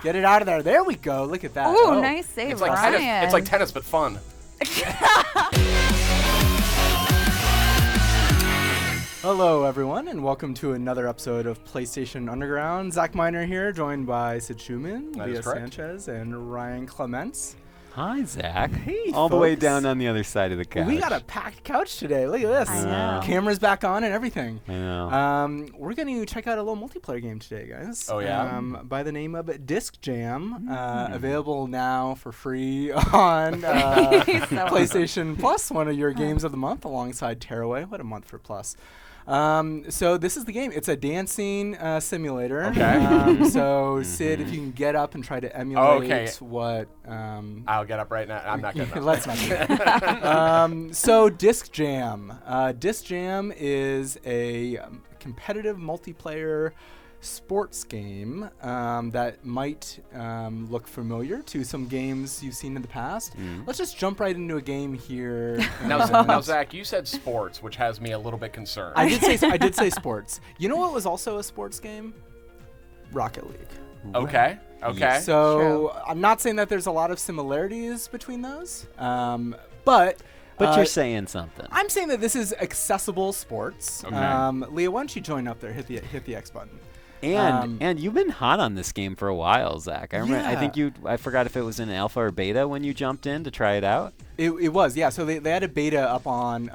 Get it out of there. There we go. Look at that. Ooh, nice save, It's like Ryan. tennis. It's like tennis, but fun. Hello, everyone, and welcome to another episode of PlayStation Underground. Zach Miner here, joined by Sid Schumann, That Leah is correct. Sanchez, and Ryan Clements. Hi, Zach. Hey, all the way folks. down on the other side of the couch. We got a packed couch today. Look at this. I know. Camera's back on and everything. I know. We're going to check out a little multiplayer game today, guys. Oh, yeah? By the name of Disc Jam. Available now for free on PlayStation Plus, one of your games of the month, alongside Tearaway. What a month for Plus. So this is the game. It's a dancing simulator. Okay. So Sid, if you can get up and try to emulate what... I'll get up right now. I'm not getting up. Let's not do that. So Disc Jam. Disc Jam is a competitive multiplayer sports game that might look familiar to some games you've seen in the past. Let's just jump right into a game here. Now, Zach, you said sports, which has me a little bit concerned. I did say sports. You know what was also a sports game? Rocket League. Okay. So True. I'm not saying that there's a lot of similarities between those, but you're saying something. I'm saying that this is accessible sports. Okay. Leah, why don't you join up there? Hit the X button. And you've been hot on this game for a while, Zach. I remember. I think I forgot if it was in alpha or beta when you jumped in to try it out. It was, yeah. So they had a beta up on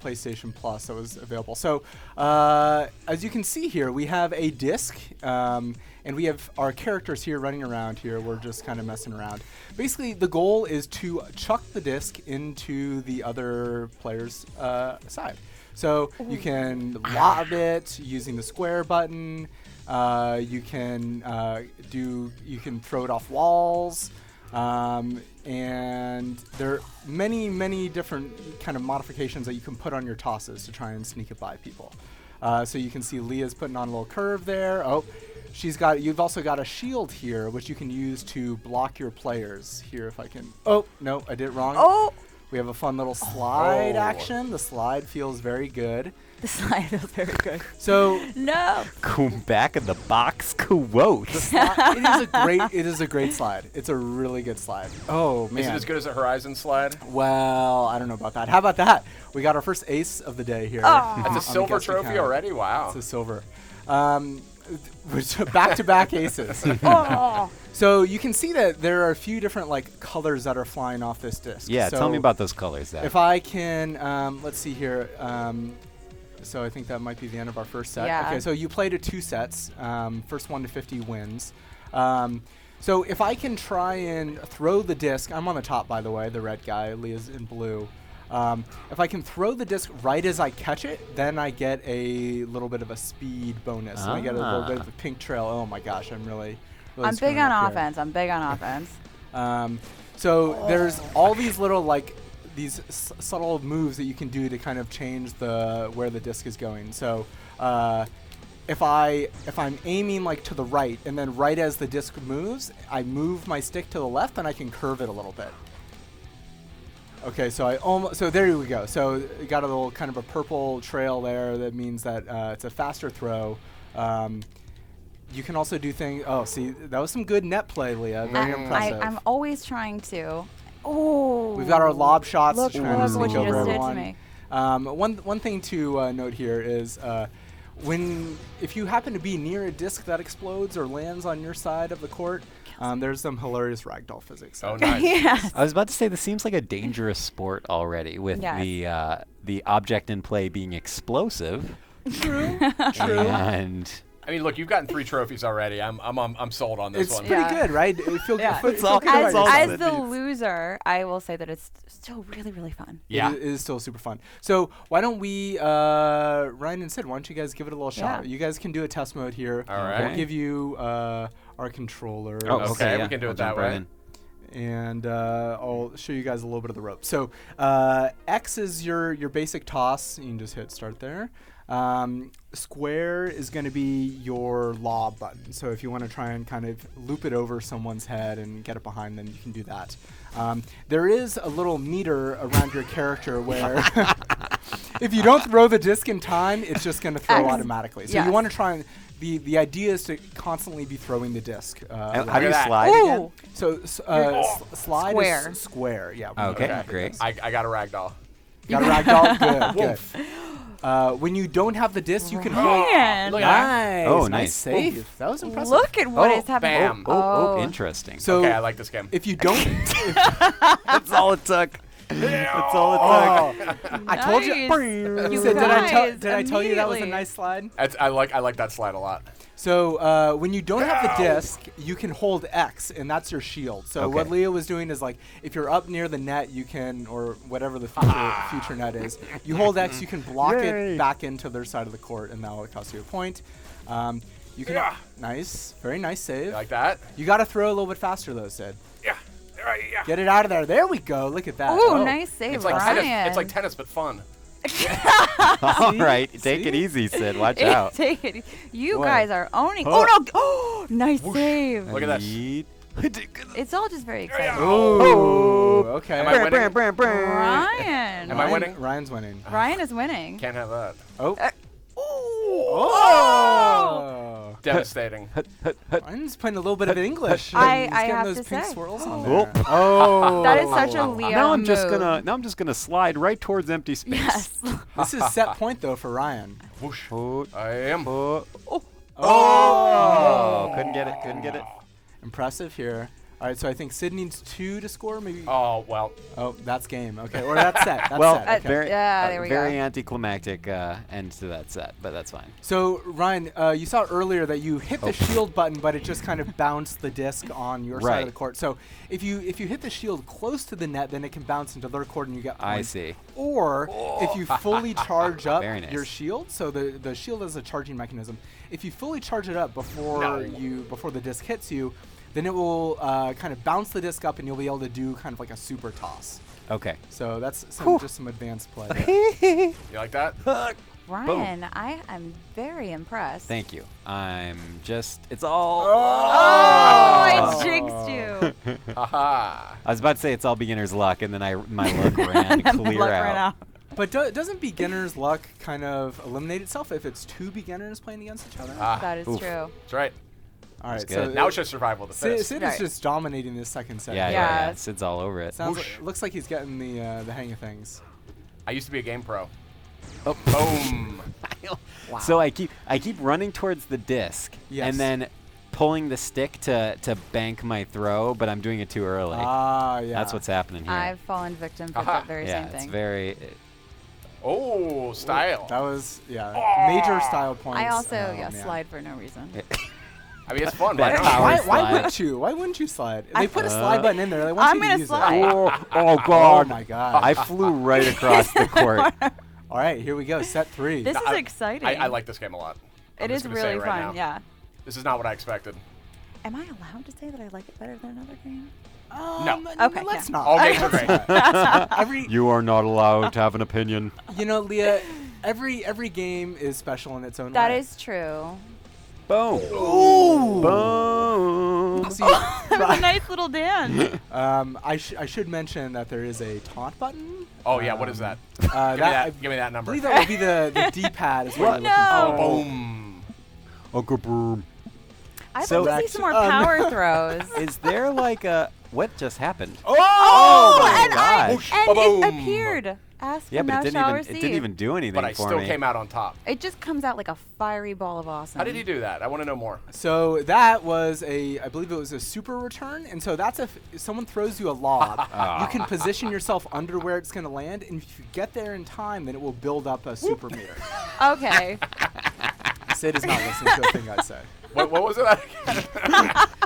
PlayStation Plus that was available. So as you can see here, we have a disc, and we have our characters here running around here. We're just kind of messing around. Basically, the goal is to chuck the disc into the other player's side. So you can lob it using the square button. You can throw it off walls, and there are many different kind of modifications that you can put on your tosses to try and sneak it by people. So you can see Leah's putting on a little curve there. Oh, you've also got a shield here, which you can use to block your players. Here, if I can. Oh no, I did it wrong. Oh. We have a fun little slide action. The slide feels very good. The slide feels very good. So No. Back of the box quote. it is a great slide. It's a really good slide. Oh man. Is it as good as a Horizon slide? Well, I don't know about that. How about that? We got our first ace of the day here. Oh. That's a silver trophy already? Wow. It's a silver. Back-to-back aces. Oh. So you can see that there are a few different colors that are flying off this disc. Yeah, so tell me about those colors, Zach. If I can, let's see here. So I think that might be the end of our first set. Yeah. Okay, so you play to 2 sets. First 1 to 50 wins. So if I can try and throw the disc, I'm on the top, by the way, the red guy. Leah's in blue. If I can throw the disc right as I catch it, then I get a little bit of a speed bonus. And I get a little bit of a pink trail. Oh my gosh, I'm really I'm screwing big on up here. offense. I'm big on offense. So there's all these little these subtle moves that you can do to kind of change where the disc is going. So if I'm aiming to the right, and then right as the disc moves, I move my stick to the left, and I can curve it a little bit. Okay, so there we go. So you got a little kind of a purple trail there. That means that it's a faster throw. You can also do things. Oh, see, that was some good net play, Leah. Very impressive. I'm always trying to. Oh. We've got our lob shots. Look trying to what sneak you over just did to everyone. me. One thing to note here is if you happen to be near a disc that explodes or lands on your side of the court, there's some hilarious ragdoll physics. Oh, nice. Yes. I was about to say this seems like a dangerous sport already with the object in play being explosive. True. And I mean, look, you've gotten 3 trophies already. I'm sold on this It's one. pretty good, right? It feels Yeah. good. It's all good good. about As yourself. the loser, I will say that it's still really, really fun. Yeah. It is still super fun. So why don't we, Ryan and Sid, why don't you guys give it a little shot? Yeah. You guys can do a test mode here. All right. We'll give you our controller. Oh, Okay, yeah. we can do it I'll that jump right way. in. And I'll show you guys a little bit of the rope. So X is your basic toss. You can just hit start there. Square is going to be your lob button. So if you want to try and kind of loop it over someone's head and get it behind them, you can do that. There is a little meter around your character where if you don't throw the disc in time, it's just going to throw X. automatically. So Yes. you want to try and the idea is to constantly be throwing the disc. And how around. do you that. slide Ooh. again? So slide Square. is square. Yeah. when you Okay, don't have the great. disc. I got a ragdoll. Got a ragdoll. Good. Wolf. Good. When you don't have the disc, you can hold. Ryan. Look at that. Nice. Oh, nice nice. save. That was impressive. Look at what Oh, is happening. bam. Oh, interesting. So Okay, I like this game. if you don't, That's all it took. That's all it took. I told you. Nice. You Did guys, I tell you that was a immediately. nice slide? I like that slide a lot. So when you don't have the disc, you can hold X, and that's your shield. So what Okay. Leah was doing is like, if you're up near the net, you can, or whatever the future net is, you hold X, you can block Yay. it back into their side of the court, and that will cost you a point. You can, Yeah. nice, very nice save. You like that? You got to throw a little bit faster though, Sid. Yeah. Yeah. Get it out of there. There we go. Look at that. Ooh, Oh. nice save, It's like Ryan. tennis. It's like tennis, but fun. All right, take it See? easy, Sid. Watch out. Take it. You What? guys are owning. Oh. Oh no! Oh, nice save. Look at this. Yeet. It's all just very exciting. Ooh, okay. Am I winning? Ryan. Am I winning? Ryan's winning. Ryan is winning. Can't have that. Oh. Oh. Devastating. Ryan's putting a little bit of English. I He's getting have those to pink say. swirls on Oh. there. Oh. That is such a Leo Now I'm move. just gonna slide right towards empty space. Yes. This is set point though for Ryan. Whoosh. Oh, I am. oh, Oh. couldn't get it. Couldn't get it. Impressive here. All right, so I think Sid needs 2 to score, maybe. Oh well. Oh, that's game. Okay, or that's set. That's Well, set. Okay. very, Yeah, there we go. very anticlimactic end to that set, but that's fine. So Ryan, you saw earlier that you hit the shield button, but it just kind of bounced the disc on your side Right. of the court. So if you hit the shield close to the net, then it can bounce into their court and you get points. I see. Or if you fully charge up Very nice. your shield, so the shield is a charging mechanism. If you fully charge it up before before the disc hits you, then it will kind of bounce the disc up and you'll be able to do kind of like a super toss. Okay. So that's just some advanced play. there. You like that? Ryan, I am very impressed. Thank you. I'm just. It's all. Oh, I jinxed you. Haha. I was about to say it's all beginner's luck, and then my luck ran clear Luck out. ran out. But doesn't beginner's luck kind of eliminate itself if it's 2 beginners playing against each other? That is Oof. true. That's right. All right, good. so Now it's just survival of the Sid, fittest. Sid Right. is just dominating this second set. Yeah, here. yeah, Yeah. yeah. Sid's all over it. Sounds Whoosh. looks like he's getting the hang of things. I used to be a game pro. Oh. Boom. So I keep running towards the disc, Yes. and then pulling the stick to bank my throw, but I'm doing it too early. Ah, yeah. That's what's happening here. I've fallen victim to Aha. that very yeah, same it's thing. very. Oh, style. That was major style points. I also Oh, man. slide for no reason. I mean, it's fun. That But power Why slide. wouldn't you? Why wouldn't you slide? They I- put a slide button in there. They want I'm you to gonna use slide. it. Oh Oh God! my god! I flew right across the court. All right, here we go. Set 3. This is I- exciting. I like this game a lot. I'm It just is gonna say really it right fun. now. Yeah. This is not what I expected. Am I allowed to say that I like it better than another game? Okay, Let's yeah. not. All games are great. Every You are not allowed to have an opinion. Leah, every game is special in its own That way. is true. Boom! Ooh. Boom! See, That was a nice little dance. I should mention that there is a taunt button. Oh yeah, what is that? Give Give me that I number. believe that would be the D-pad. Is what you're No. looking for. Boom. Uncle Boom. I'd So- like to see some more Reaction- power throws. Is there like a what just happened? Oh, my and gosh. and Ba-boom. it appeared. Ask Yeah, and but thou it didn't shalt even receive. it didn't even do anything But I for still me. came out on top. It just comes out like a fiery ball of awesome. How did he do that? I want to know more. So that was I believe it was a super return, and so that's if someone throws you a lob, you can position yourself under where it's going to land, and if you get there in time, then it will build up a super meter. Okay. Sid is not listening to a thing I say. What was it?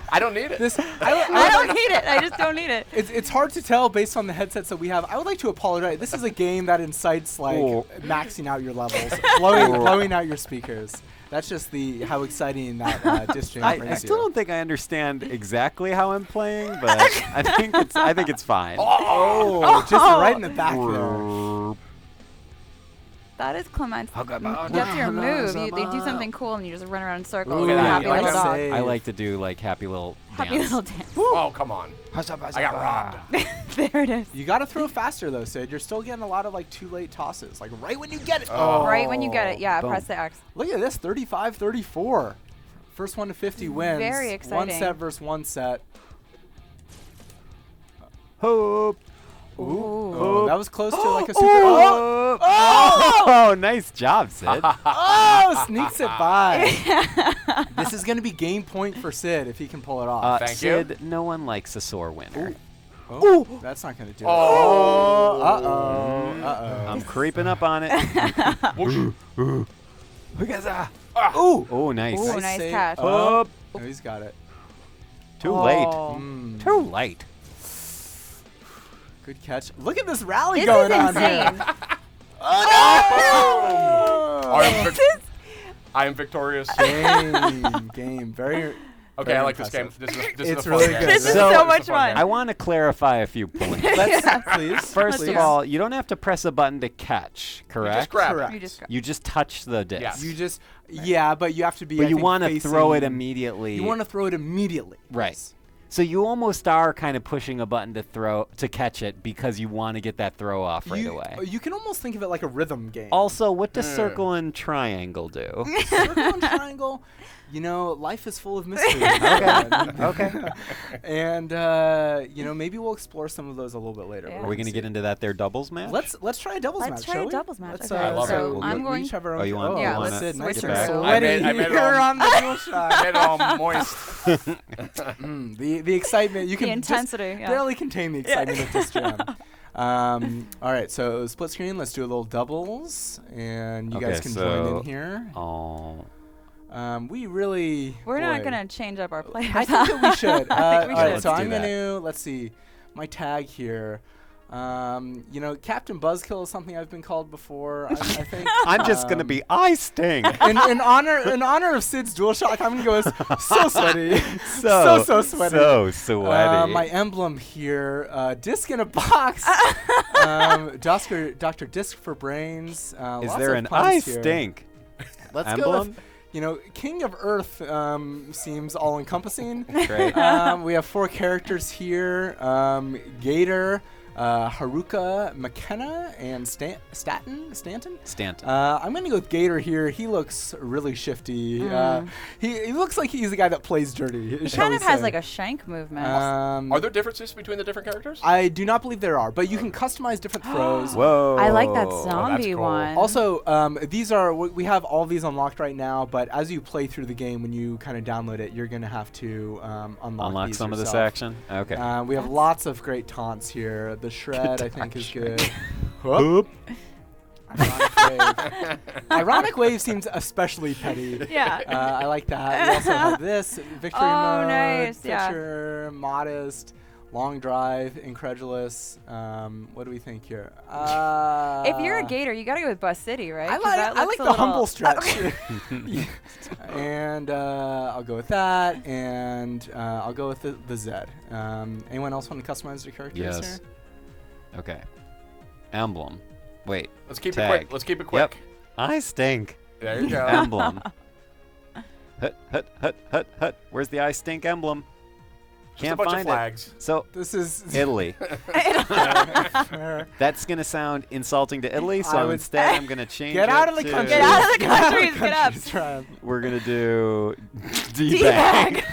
I don't need it. This I don't need it. I just don't need it. it's hard to tell based on the headsets that we have. I would like to apologize. This is a game that incites like Oh. maxing out your levels, blowing out your speakers. That's just how exciting that disc jam I brings still you. don't think I understand exactly how I'm playing, but I think it's fine. Oh, just right in the back there. That is Clement. Hugabah. That's your move. They do something cool and you just run around in circles. Ooh, With a yeah, happy I like little that. dog. I like to do like happy little Happy dance. little dance. Oh, come on. I got robbed. There it is. You got to throw faster though, Sid. You're still getting a lot of like too late tosses. Like right when you get it. Right when you get it. Yeah, Boom. press the X. Look at this, 35-34. First one to 50 wins. Very One exciting. set versus one set. Hope. Oh, that was close to like a super. Oh, nice job, Sid. Oh, sneaks it by. This is going to be game point for Sid if he can pull it off. Thank Sid, no one likes a sore winner. Oh, that's not going to do it. Oh. Uh-oh. Uh-oh. I'm creeping up on it. Ooh. Oh, nice. Ooh, nice save. catch. Oh, Oh, he's got it. too late. Mm. Too late. Good catch. Look at this rally This going is on here. insane. Oh, I am victorious. Game. Very. Okay, very I like this game. impressive. This It's is a really fun game. good. This is So- so much This is a fun fun. I want to clarify a few points. Let's please. First please. of all, you don't have to press a button to catch, correct? Just grab Correct. it. You just You just touch the disc. Yes. You just, yeah, but you have to be. But I you think, want to throw it facing- immediately. You want to throw it immediately. Right. Yes. So you almost are kind of pushing a button to catch it because you want to get that throw off right away. You can almost think of it like a rhythm game. Also, what does circle and triangle do? Circle and triangle. You know, life is full of mysteries. Okay. And maybe we'll explore some of those a little bit later. Yeah. Are we going to get into that there doubles match? Let's try a doubles match. Let's try shall a we? doubles match. Let's, Okay, I love so it. I'm we going. each have our own. Oh, you want- Yeah, you let's wanna Sid, nice switch and around. sweaty I made it here all- on the dual shot. Made it all moist. The excitement you The can just intensity. Yeah. barely contain the excitement of this jam. All right, so split screen. Let's do a little doubles, and you guys Okay, can join so- in here. Oh. We're not boy. going to change up our players. I think that we should. I think we all right, should. so Let's I'm do going that. to, let's see, my tag here. Captain Buzzkill is something I've been called before. I think. I'm just going to be I sting. in honor of Sid's DualShock, I'm going to go as so sweaty. so sweaty. So sweaty. My emblem here, disc in a box. Dr. Disc for Brains. Is Lots there of an puns I here. stink Let's emblem? go with, King of Earth seems all-encompassing. Great. We have 4 characters here. Gator, Haruka, McKenna, and Stanton? Stanton. I'm going to go with Gator here. He looks really shifty. He looks like he's the guy that plays dirty. He kind of has like a shank movement. Are there differences between the different characters? I do not believe there are, but you can customize different throws. Whoa. I like that that's zombie cool. one. Also, we have all these unlocked right now, but as you play through the game, when you kind of download it, you're going to have to unlock these some of this yourself. action? Okay. We have lots of great taunts here. The shred, I think, is good. Whoop. Ironic wave. Ironic wave seems especially petty. Yeah. I like that. We also have this victory Oh, mode, nice, yeah. picture, modest, long drive, incredulous. What do we think here? If you're a Gator, you gotta go with Bus City, right? I 'Cause like, that I looks like a the humble little- stretch. And I'll go with that, and I'll go with the Z. Anyone else want to customize their characters Yes. here? Okay. Emblem. Wait. Let's keep Tag. it quick. Let's keep it quick. I stink. There you go. Emblem. Hut. Where's the I stink emblem? Just Can't a bunch find of flags. it. So This is Italy. fair. That's gonna sound insulting to Italy, so I would- instead I'm gonna change Get it out of the to- country. Get out of the countries, Get get out up. of the countries, Ryan. We're gonna do D-bag.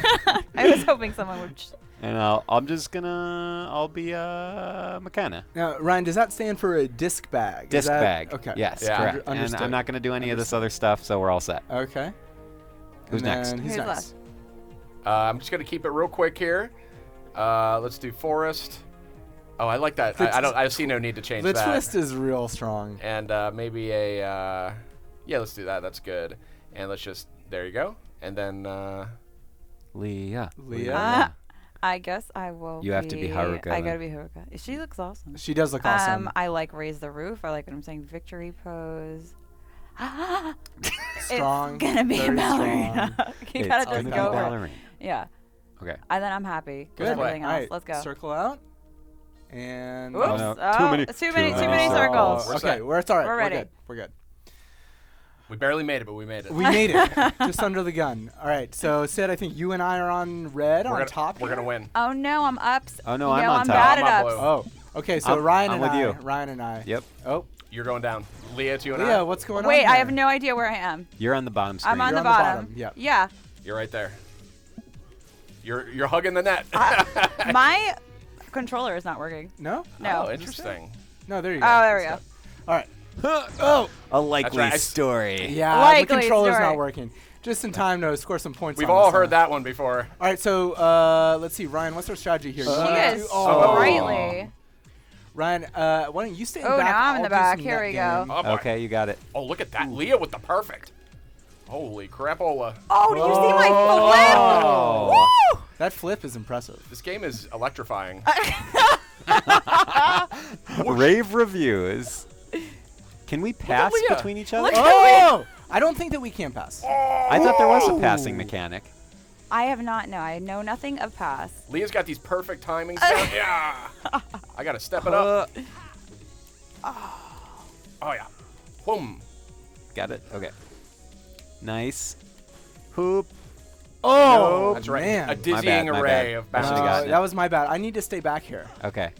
I was hoping someone would. And I'll be McKenna. Now, Ryan, does that stand for a disc bag? Is Disc that- bag. Okay. Yes, Yeah. correct. And Understood. I'm not gonna do any of this other stuff, so we're all set. Okay. Who's And next? then Who's Who's next? I'm just gonna keep it real quick here. Let's do Forest. Oh, I like that. I see no need to change The that. twist is real strong. And maybe yeah, let's do that. That's good. And let's just there you go. And then Leah. Leah. I guess I will. You have to be Haruka, I then. gotta be Haruka. She looks awesome. She does look awesome. I like raise the roof. I like what I'm saying. Victory pose. Strong. It's gonna be a very ballerina. strong. You It's gotta gonna just be go for it. ballerina. Yeah. Okay. And then I'm happy with Good. everything All else. right, Let's go. Circle out. And Oops. no. Oh, Too many too many circles. circles. We're okay, set. it's all right. We're ready. Good. We're good. We barely made it, but we made it. We made it. Just under the gun. All right. So, Sid, I think you and I are on red on top. We're going to win. Oh, no, I'm up. Oh, no, I'm on top. bad I'm at on ups. blue. Oh. Okay, so I'm Ryan and with I. you. Ryan and I. Yep. Oh. You're going down. Leah, it's you and I. Leah, what's going on? Wait, I here? have no idea where I am. You're on the bottom screen. I'm on You're the on the bottom. bottom, yep. Yeah. You're right there. You're hugging the net. My controller is not working. No? No. Oh, interesting. No, there you go. Oh, there we Let's go. All right. Oh. A likely right. story. Yeah, Likely the controller's story. not working. Just in time to score some points. We've on all this heard one. that one before. All right, so let's see, Ryan. What's our strategy here? You She wanna is do- oh. sprightly. Ryan, why don't you stay in Oh, back? now I'm in I'll the do back. some Here net we go. game. Oh, boy. Okay, you got it. Oh, look at that. Leah with the perfect. Holy crapola. Oh, did you see my flip? Oh. Woo! That flip is impressive. This game is electrifying. Rave reviews. Can we pass Leah. between each other? Look at Oh! I don't think that we can pass. I thought there was a passing mechanic. I have not. No, I know nothing of pass. Leah's got these perfect timings down. Yeah. I got to step it up. Oh, yeah. Boom. Got it? Okay. Nice. Hoop. Oh, That's right. man. A dizzying my array bad. of I should've bounces. gotten it. that was my bad. I need to stay back here. Okay.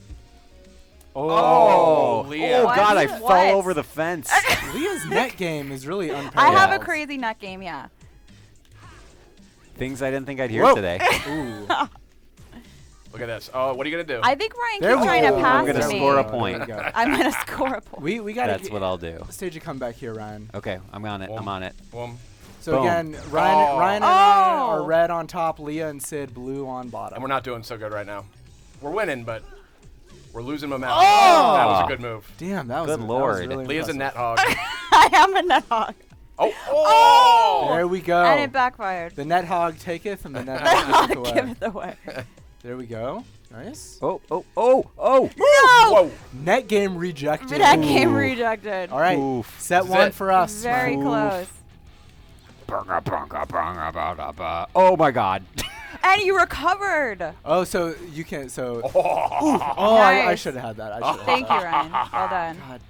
Oh, Leah. Oh, What? God, I What? fell over the fence. Leah's net game is really unparalleled. I have a crazy nut game, yeah. Things I didn't think I'd hear Whoa. today. Ooh. Look at this. Oh, what are you going to do? I think Ryan There keeps we trying go. to pass I'm gonna to me. score a There point. we go. I'm gonna score a point. We got That's what I'll do. stage a comeback here, Ryan. Okay, I'm on it. I'm on it. Boom. So Boom. again, Ryan, Oh. Ryan and I Oh. are red on top, Leah and Sid blue on bottom. And we're not doing so good right now. We're winning, but we're losing momentum. Oh! That was a good move. Damn, that was Good that was Lord. really Leah's a impressive. net hog. I am a nut hog. Oh! There we go. And it backfired. The net hog taketh and the net I'll hog giveth away. give it away. There we go. Nice. Oh, oh, oh, oh. No! Whoa. Net game rejected. That game Ooh. rejected. All right. Oof. Set This is one it. for us. Very Ryan. close. Oh, my God. And you recovered. Oh, so you can. So. Oh. Oh, I Nice. should have had that. I should have. Thank you, Ryan. Well done. God.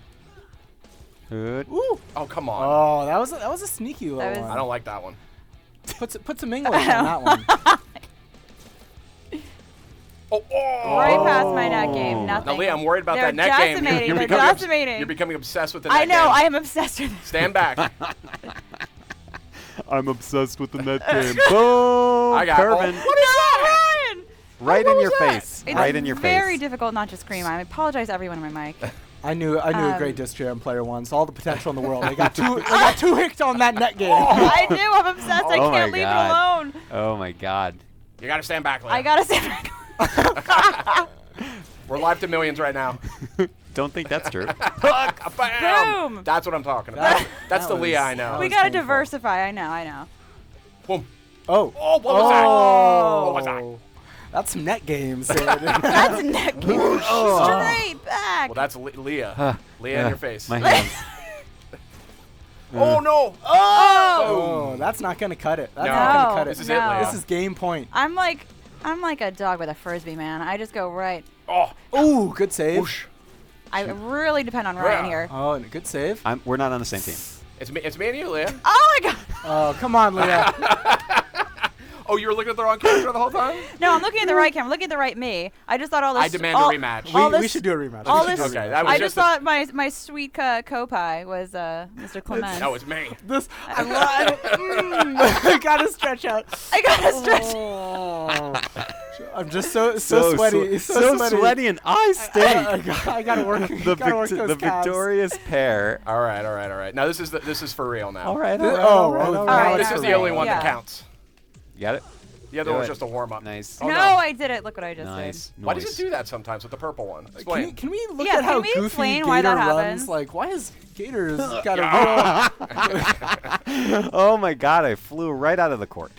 Good. Ooh. Oh, come on. Oh, that was a sneaky little That was- one. I don't like that one. Put some English on that one. Oh. Right past my net game. Now, Nothing. Leah, I'm worried about They're that net game. decimating. They're becoming obs- decimating. You're becoming obsessed with the net I know. game. I am obsessed with it. Stand back. I'm obsessed with the net game. Boom. I got Curvin. What is that, Ryan? Right in your face. It's Right in your very face. difficult not to scream. I apologize to everyone on my mic. I knew a great disc jam player once. All the potential in the world. I got too hicked on that net game. I do. I'm obsessed. I Oh my can't leave God. it alone. Oh, my God. You got to stand back, Leah. I gotta say. We're live to millions right now. Don't think that's true. Bam! Boom. That's what I'm talking about. That's that the was- Leah I know. that We was gotta painful. diversify. I know. Boom. Oh. Oh, what was that? Oh. What was that? That's some net games. That's neck game. Straight back. Well, that's Leah. Leah in your face. My hands. Oh, no. Oh, that's not gonna cut it. That's No. not gonna cut it. This is it, No. Leah. This is game point. I'm like a dog with a frisbee, man. I just go right. Oh. Ooh, good save. Whoosh. I really depend on Ryan Yeah. here. Oh, and a good save. We're not on the same team. It's me and you, Leah. Oh my god. Oh, come on, Leah. Oh, you were looking at the wrong character the whole time? No, I'm looking at the right camera. I'm looking at the right me. I just thought all this. I demand a all- rematch. all we this- should do a rematch. all We should this- do a Okay, rematch. that was I just just thought my sweet co-pie was Mr. Clement. No, it's me. This. I gotta stretch out. I gotta stretch. Oh. I'm just so sweaty. So sweaty and I stink. I gotta work. the gotta work those the calves. victorious pair. All right. Now this is for real now. All right. This is all the only right, one yeah. that counts. You got it? The other Do one's it. just a warm up. Nice. Oh, no, no. I did it. Look what I just Nice. did. Why does it do that sometimes with the purple one? Explain. Can we look Yeah, at how can we goofy explain Gator why that runs? happens? Like, why is Gator's got a real? Oh my God! I flew right out of the court.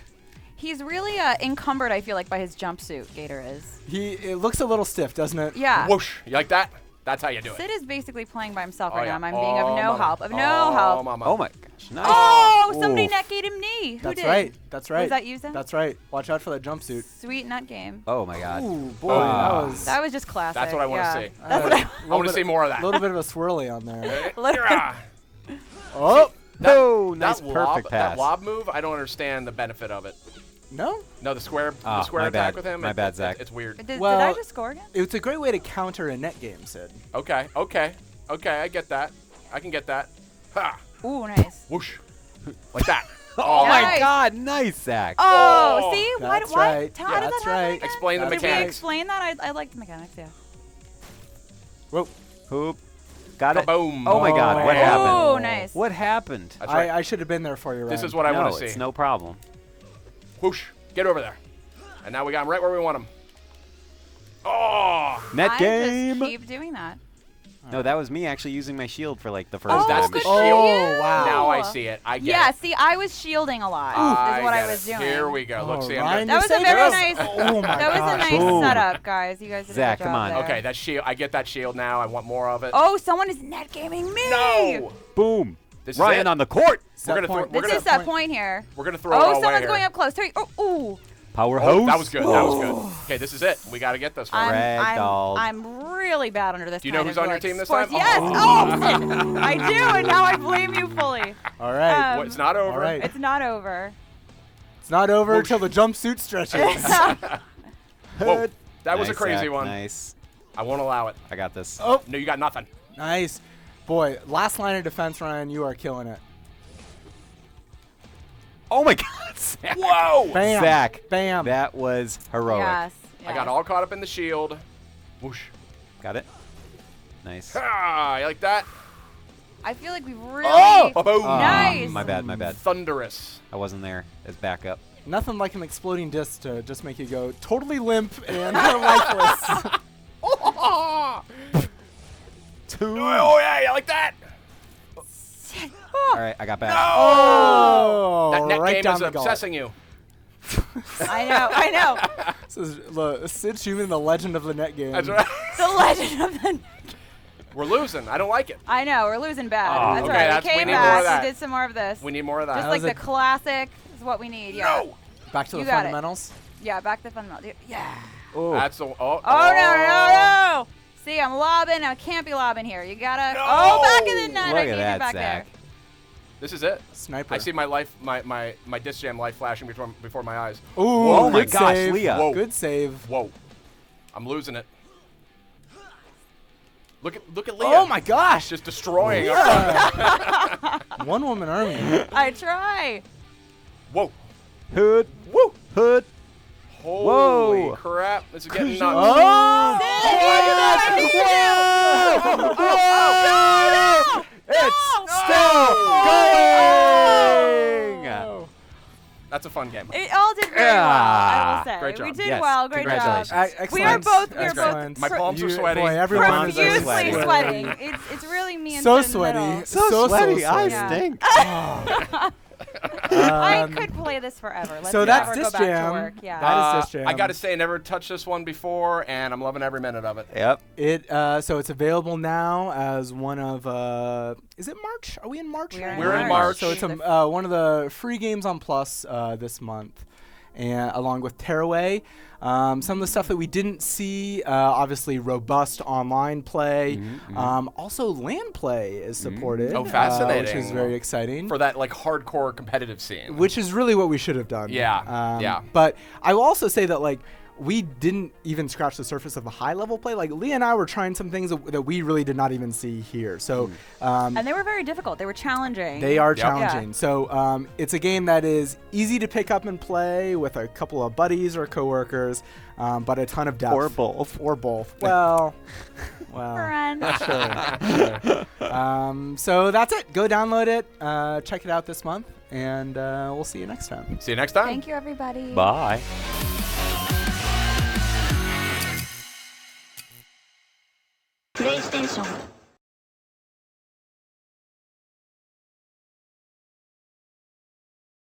He's really encumbered, I feel like, by his jumpsuit, Gator is. It looks a little stiff, doesn't it? Yeah. Whoosh. You like that? That's how you do it. Sid is basically playing by himself Oh, right yeah. now. I'm being of no mama. help. Of no Oh, help. mama. Oh my gosh! Nice. Oh, somebody Oof. net gated me. Who That's did? right. That's right. Was that you, Sid? That's right. Watch out for that jumpsuit. Sweet nut game. Oh my God. Ooh, boy, that was. That was just classic. That's what I want to yeah. see. That's what I I want to see more of A that. little bit of a swirly on there. Look at- Oh, Oh, nice that perfect pass. That lob move, I don't understand the benefit of it. No? No, the square my attack bad. with him. My bad, Zach. It's weird. Did Well- I just score again? It's a great way to counter a net game, Sid. Okay, I get that. I can get that. Ha! Ooh, nice. Whoosh. Like that. Oh my Nice. God, nice, Zach. Oh, Oh, see? that's Why? right. How did That's that happen right. again? Explain the That's Did we mechanics. explain that? I like the mechanics, yeah. Whoa. Hoop. Got it. Kaboom. Oh my God, what Oh. happened? Oh, nice. What happened? That's right. I should have been there for you, Ryan. This is what I no, want to see. it's no problem. Whoosh. Get over there. And now we got him right where we want him. Oh! Net I game. just keep doing that. No, that was me actually using my shield for like the first Oh, that's time. the good shield. for Oh, you. wow. Now I see it. I get Yeah, it. see, I was shielding a lot. Is what I was doing. Here we go. Look, Oh, see, Ryan, That you was a saved very us. nice. Oh my That was a gosh. nice Boom. setup, guys. You guys did Zach, a good come job on. there. Okay, that shield. I get that shield now. I want more of it. Oh, someone is net gaming me. No! Boom. This is Ryan it. on the court. Set We're gonna point. throw- This is that point here. We're gonna throw it Oh, all away someone's here. going up close. Hurry. Oh, ooh. Powerhouse. Oh, that was good. That was good. Okay, this is it. We got to get this one. Ragdolled. I'm really bad under this. Do you know kind who's of, on your like, team this sports. time? Yes. Oh. Oh, I do, and now I blame you fully. All right. Um, Well, it's not over. all right. It's not over. It's not over Whoosh. until the jumpsuit stretches. Whoa, that was a Nice, crazy Zach, one. Nice. I won't allow it. I got this. Oh, No, you got nothing. nice. Boy, last line of defense, Ryan, you are killing it. Oh my God, Zach. Whoa! Bam. Zach. Bam. That was heroic. Yes. I got all caught up in the shield. Whoosh. Got it. Nice. Ah, you like that? I feel like we really. Oh! Boom. Nice. My bad. My bad. Thunderous. I wasn't there as backup. Nothing like an exploding disc to just make you go totally limp and lifeless. Two. Oh, yeah, you like that? All right, I got back. Oh, That net right game down is the gullet. obsessing you. I know. I know. This is Sid Schumann, the legend of the net game. That's right. The legend of the. We're losing. I don't like it. I know. We're losing bad. Oh, That's okay, right. that's- We we came need more of back. that. We did some more of this. We need more of that. Just That like was the a- classic is what we need. Yeah. No! Back to You the got it. fundamentals. Yeah. Back to fundamental. Yeah. Oh. That's the. Oh, Oh, no. See, I'm lobbing. I can't be lobbing here. You gotta. No! Oh, back in the net. Look I at need that, you back Zach. This is it. Sniper. I see my life, my disc jam life flashing before my eyes. Ooh, Oh my good gosh, save. Leah. Whoa. Good save. Whoa, I'm losing it. Look at Leah. Oh my gosh. Just destroying. our Yeah. One woman army. there. I try. Whoa, Hood. woo, Hood. holy Whoa. crap! This is getting nuts. Oh! Oh, It's No! still going. Oh. That's a fun game. It all did very well, I will say. Great job. We did Yes, well. Great congratulations. job. We are both. We are Excellent. both. My palms are sweaty. Boy, everyone's Palms are profusely sweaty. sweating. It's really me and So Sid in the middle. sweaty. So sweaty. I sweaty. stink. I could play this forever. Let's so that's never Disc go back Jam. to work. Yeah. That is Disc Jam. I gotta say, I never touched this one before, and I'm loving every minute of it. Yep. It so it's available now as one of is it March? Are we in March? We are in We're in March. So it's one of the free games on Plus this month, and along with Tearaway. Some of the stuff that we didn't see, obviously robust online play. Also LAN play is supported. Oh, fascinating. Which is very exciting. For that like hardcore competitive scene. Which is really what we should have done. Yeah, yeah. But I will also say that like we didn't even scratch the surface of the high level play. Like Leah and I were trying some things that we really did not even see here. So And they were very difficult. They were challenging. they are Yep. challenging. Yeah. So it's a game that is easy to pick up and play with a couple of buddies or coworkers, but a ton of depth. Or both. Or both. Well, Friend. sure. So that's it. Go download it. Check it out this month, and we'll see you next time. See you next time. Thank you, everybody. Bye. PlayStation